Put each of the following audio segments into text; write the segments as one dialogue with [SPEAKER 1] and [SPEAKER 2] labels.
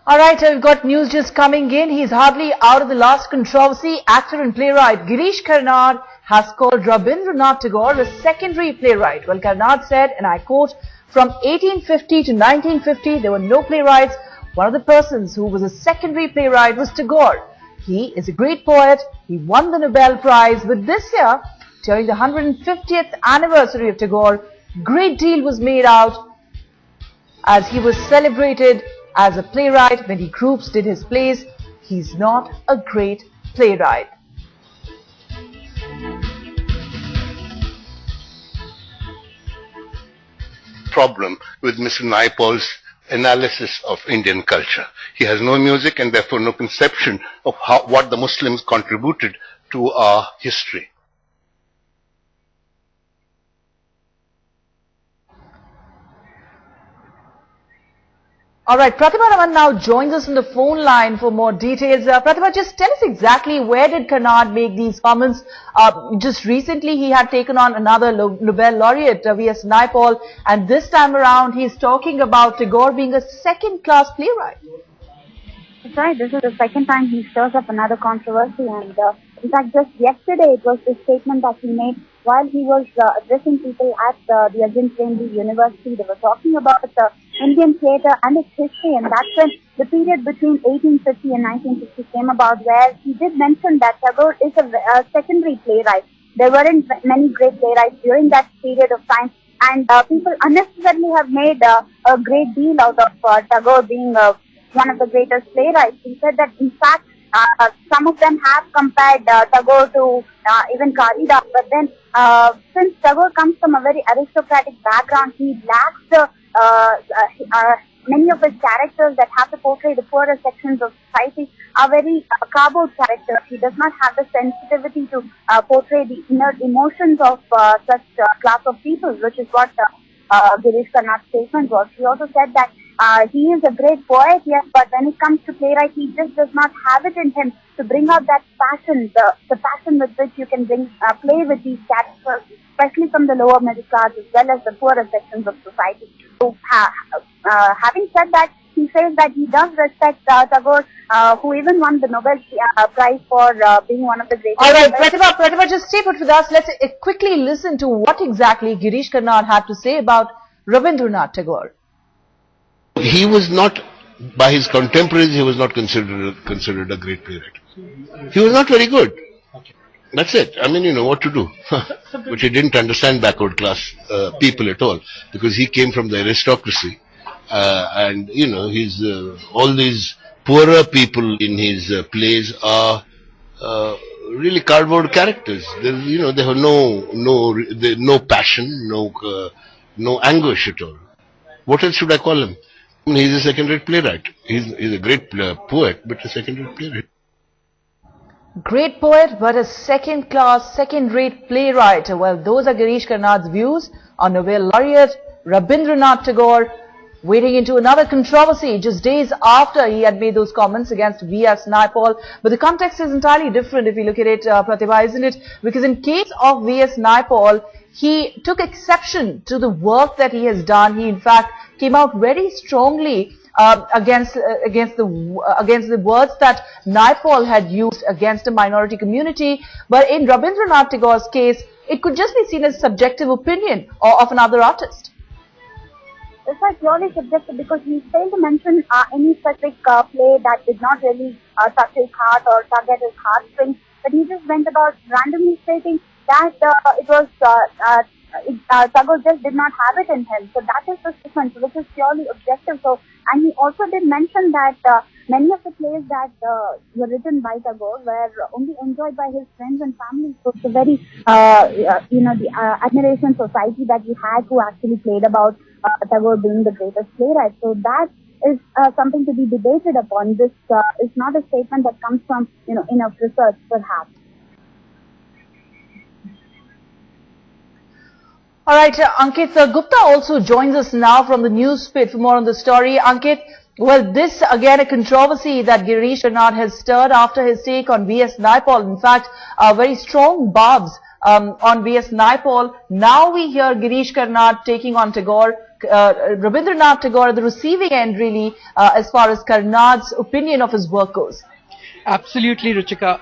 [SPEAKER 1] Alright, we've got news just coming in. He's hardly out of the last controversy. Actor and playwright Girish Karnad has called Rabindranath Tagore a secondary playwright. Well, Karnad said, and I quote, "From 1850 to 1950, there were no playwrights. One of the persons who was a secondary playwright was Tagore. He is a great poet. He won the Nobel Prize. But this year, during the 150th anniversary of Tagore, great deal was made out as he was celebrated as a playwright. When he groups did his plays, he's not a great playwright."
[SPEAKER 2] Problem with Mr. Naipaul's analysis of Indian culture. He has no music and therefore no conception of what the Muslims contributed to our history.
[SPEAKER 1] Alright, Pratibha Raman now joins us on the phone line for more details. Pratibha, just tell us exactly where did Karnad make these comments? Just recently he had taken on another Nobel laureate, V.S. Naipaul, and this time around he's talking about Tagore being a second-class playwright.
[SPEAKER 3] That's right, this is the second time he stirs up another controversy, and in fact just yesterday it was the statement that he made while he was addressing people at the Ajin Premji University. They were talking about the Indian theatre and its history, and that's when the period between 1850 and 1950 came about, where he did mention that Tagore is a secondary playwright. There weren't many great playwrights during that period of time, and people unnecessarily have made a great deal out of Tagore being one of the greatest playwrights. He said that in fact some of them have compared Tagore to even Kannada, but then since Tagore comes from a very aristocratic background, he lacks the many of his characters that have to portray the poorer sections of society are very cardboard characters. He does not have the sensitivity to portray the inner emotions of such class of people, which is what Girish Karnad's statement was. He also said that he is a great poet, yes, but when it comes to playwright, he just does not have it in him to bring out that passion, the passion with which you can play with these characters, especially from the lower middle class as well as the poorer sections of society. So, having said that, he says that he does respect Tagore, who even won the Nobel Prize for being one of the greatest.
[SPEAKER 1] Alright, Pratibha, just stay put with us. Let's quickly listen to what exactly Girish Karnad had to say about Rabindranath Tagore.
[SPEAKER 2] He was not, by his contemporaries, he was not considered a great playwright. He was not very good. That's it. I mean, you know what to do. But he didn't understand backward class people at all, because he came from the aristocracy. And, you know, his all these poorer people in his plays are really cardboard characters. You know, they have no passion, no anguish at all. What else should I call him? I mean, he's a second-rate playwright. He's a great poet, but a second-rate playwright.
[SPEAKER 1] Great poet, but a second-class, second-rate playwright. Well, those are Girish Karnad's views on Nobel laureate Rabindranath Tagore, wading into another controversy just days after he had made those comments against V.S. Naipaul. But the context is entirely different if you look at it, Pratibha, isn't it? Because in case of V.S. Naipaul, he took exception to the work that he has done. He, in fact, came out very strongly against the words that Naipaul had used against a minority community. But in Rabindranath Tagore's case, it could just be seen as subjective opinion of another artist.
[SPEAKER 3] It's like purely subjective, because he failed to mention any specific play that did not really touch his heart or tug at his heartstrings. But he just went about randomly stating that it was Tagore just did not have it in him. So that is the statement, which is purely objective. So, and he also did mention that many of the plays that were written by Tagore were only enjoyed by his friends and family. So it's a very, the admiration society that he had, who actually played about Tagore being the greatest playwright. So that is something to be debated upon. This is not a statement that comes from, enough research, perhaps.
[SPEAKER 1] Alright, Ankit Gupta also joins us now from the news pit for more on the story. Ankit, well, this again a controversy that Girish Karnad has stirred after his take on V.S. Naipaul. In fact, very strong barbs on V.S. Naipaul. Now we hear Girish Karnad taking on Tagore. Rabindranath Tagore at the receiving end, really, as far as Karnad's opinion of his work goes.
[SPEAKER 4] Absolutely, Ruchika.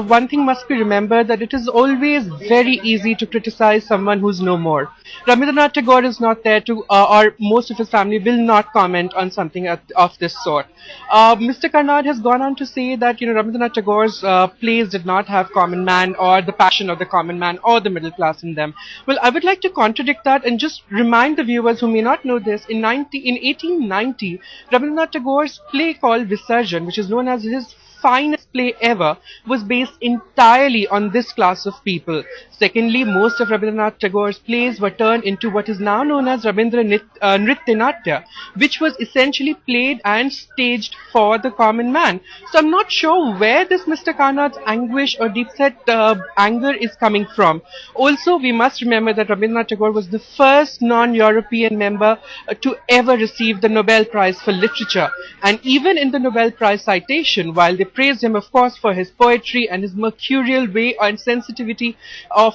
[SPEAKER 4] One thing must be remembered, that it is always very easy to criticize someone who's no more. Rabindranath Tagore is not there to, or most of his family will not comment on something of this sort. Mr. Karnad has gone on to say that, Rabindranath Tagore's plays did not have common man or the passion of the common man or the middle class in them. Well, I would like to contradict that and just remind the viewers who may not know this. In 1890, Rabindranath Tagore's play called Visarjan, which is known as his finest play ever, was based entirely on this class of people. Secondly, most of Rabindranath Tagore's plays were turned into what is now known as Rabindra Nritya Natya, which was essentially played and staged for the common man. So I'm not sure where this Mr. Karnad's anguish or deep-set anger is coming from. Also, we must remember that Rabindranath Tagore was the first non-European member to ever receive the Nobel Prize for Literature. And even in the Nobel Prize citation, while they praised him, of course, for his poetry and his mercurial way and sensitivity of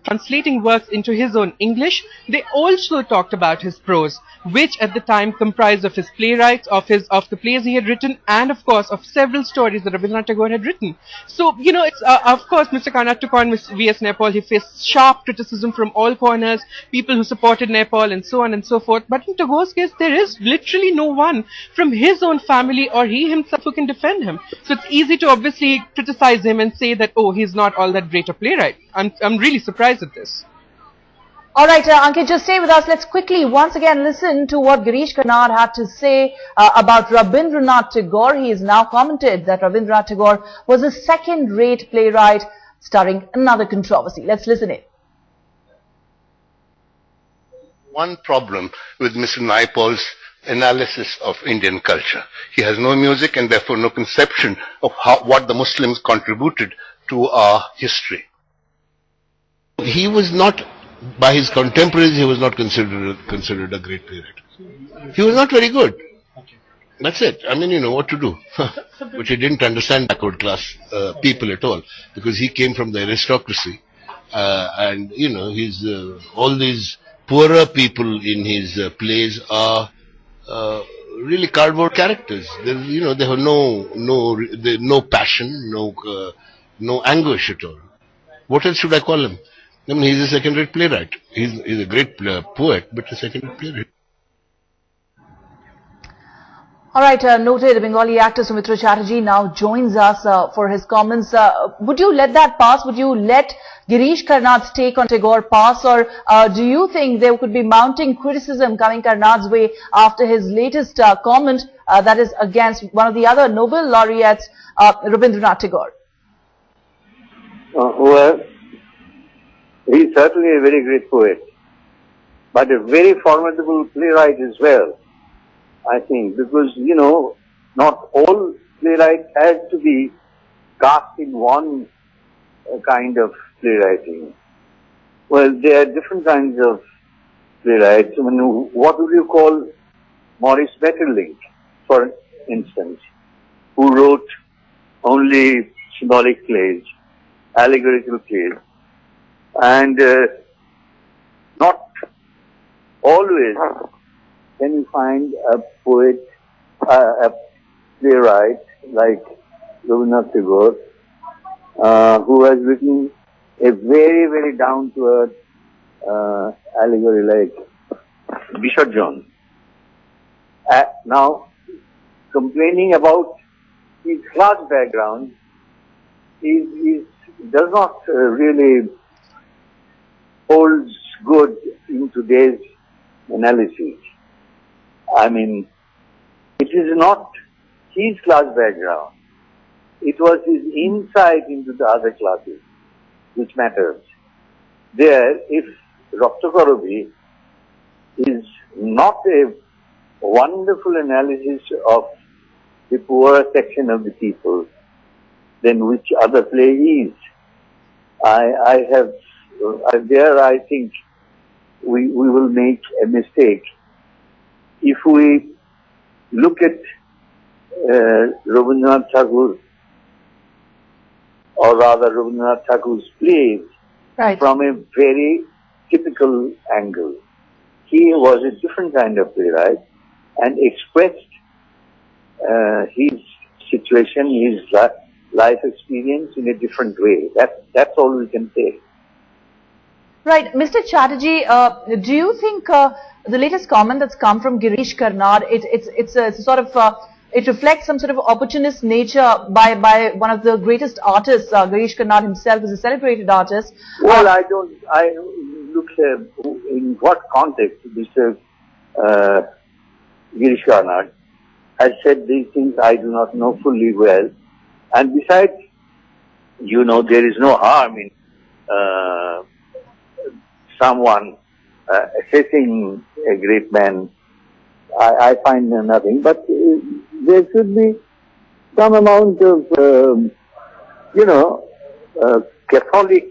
[SPEAKER 4] translating works into his own English, they also talked about his prose, which at the time comprised of his playwrights, of the plays he had written, and of course of several stories that Rabindranath Tagore had written. So, it's of course Mr. Karnad took on V.S. Naipaul. He faced sharp criticism from all corners, people who supported Naipaul and so on and so forth. But in Tagore's case, there is literally no one from his own family or he himself who can defend him. So it's easy to obviously criticize him and say that, oh, he's not all that great a playwright. I'm really surprised at this.
[SPEAKER 1] All right, Ankit, just stay with us. Let's quickly once again listen to what Girish Karnad had to say about Rabindranath Tagore. He has now commented that Rabindranath Tagore was a second-rate playwright, starring another controversy. Let's listen in.
[SPEAKER 2] One problem with Mr. Naipaul's analysis of Indian culture. He has no music and therefore no conception of what the Muslims contributed to our history. He was not, by his contemporaries, he was not considered a great playwright. He was not very good. That's it. I mean, what to do. But he didn't understand backward class people at all, because he came from the aristocracy. And, all these poorer people in his plays are really cardboard characters. They have no passion, no anguish at all. What else should I call him? I mean, he's a second-rate playwright. He's a great poet, but a second-rate playwright.
[SPEAKER 1] All right, noted Bengali actor Soumitra Chatterjee now joins us for his comments. Would you let that pass? Would you let Girish Karnad's take on Tagore pass, or do you think there could be mounting criticism coming Karnad's way after his latest comment that is against one of the other Nobel laureates, Rabindranath Tagore?
[SPEAKER 5] Well, he's certainly a very great poet, but a very formidable playwright as well, I think, because, not all playwrights have to be cast in one kind of playwriting. Well, there are different kinds of playwrights. I mean, what would you call Maurice Maeterlinck, for instance, who wrote only symbolic plays, allegorical plays, and not always can you find a poet, a playwright like Rabindranath Tagore, who has written a very, very down-to-earth allegory like Visarjan. Now, complaining about his class background does not really holds good in today's analysis. I mean, it is not his class background. It was his insight into the other classes which matters. There, if Raktakarobi is not a wonderful analysis of the poorer section of the people, then which other play is? I think we will make a mistake. If we look at Rabindranath Tagore or rather Rabindranath Tagore's plays,
[SPEAKER 1] Right.
[SPEAKER 5] from a very typical angle. He was a different kind of playwright and expressed his situation, his life experience in a different way. That's all we can say.
[SPEAKER 1] Right. Mr. Chatterjee, do you think the latest comment that's come from Girish Karnad, it's a sort of, it reflects some sort of opportunist nature by one of the greatest artists, Girish Karnad himself is a celebrated artist.
[SPEAKER 5] Well, I look in what context Mr. Girish Karnad has said these things, I do not know fully well. And besides, there is no harm in someone assessing a great man. I find nothing, but there should be some amount of, Catholic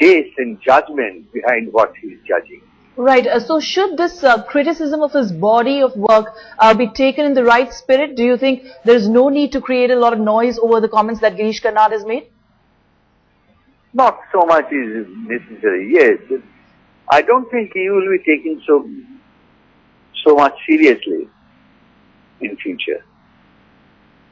[SPEAKER 5] taste and judgment behind what he is judging.
[SPEAKER 1] Right. So should this criticism of his body of work be taken in the right spirit? Do you think there is no need to create a lot of noise over the comments that Girish Karnad has made?
[SPEAKER 5] Not so much is necessary, yes. I don't think he will be taken so much seriously in future.